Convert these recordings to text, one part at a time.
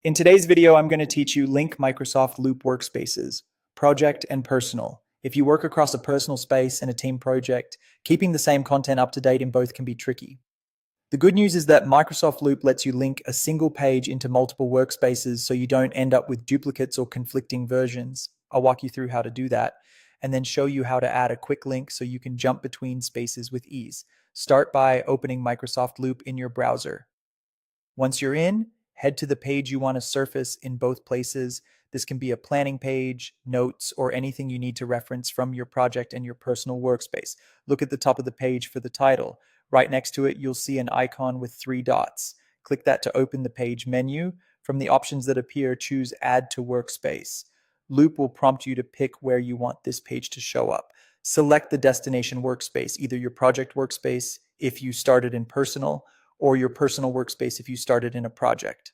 In today's video, I'm going to teach you link Microsoft Loop Workspaces, project and personal. If you work across a personal space and a team project, keeping the same content up to date in both can be tricky. The good news is that Microsoft Loop lets you link a single page into multiple workspaces so you don't end up with duplicates or conflicting versions. I'll walk you through how to do that and then show you how to add a quick link so you can jump between spaces with ease. Start by opening Microsoft Loop in your browser. Once you're in, head to the page you want to surface in both places. This can be a planning page, notes, or anything you need to reference from your project and your personal workspace. Look at the top of the page for the title. Right next to it, you'll see an icon with 3 dots. Click that to open the page menu. From the options that appear, choose Add to Workspace. Loop will prompt you to pick where you want this page to show up. Select the destination workspace, either your project workspace if you started in personal, or your personal workspace if you started in a project.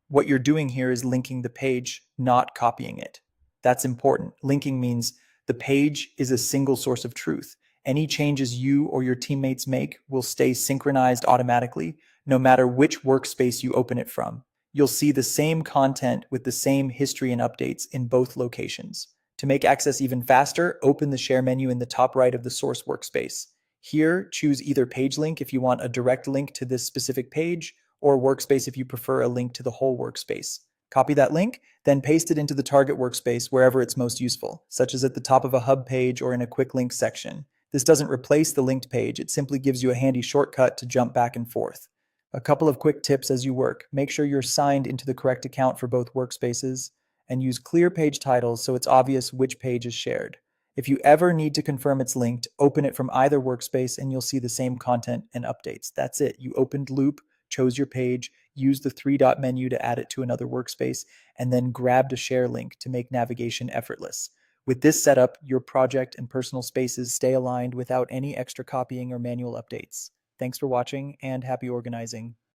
What you're doing here is linking the page, not copying it. That's important. Linking means the page is a single source of truth. Any changes you or your teammates make will stay synchronized automatically, no matter which workspace you open it from. You'll see the same content with the same history and updates in both locations. To make access even faster, open the Share menu in the top right of the source workspace. Here, choose either page link if you want a direct link to this specific page, or workspace if you prefer a link to the whole workspace. Copy that link, then paste it into the target workspace wherever it's most useful, such as at the top of a hub page or in a quick link section. This doesn't replace the linked page, it simply gives you a handy shortcut to jump back and forth. A couple of quick tips as you work. Make sure you're signed into the correct account for both workspaces, and use clear page titles so it's obvious which page is shared. If you ever need to confirm it's linked, open it from either workspace and you'll see the same content and updates. That's it. You opened Loop, chose your page, used the 3-dot menu to add it to another workspace, and then grabbed a share link to make navigation effortless. With this setup, your project and personal spaces stay aligned without any extra copying or manual updates. Thanks for watching and happy organizing.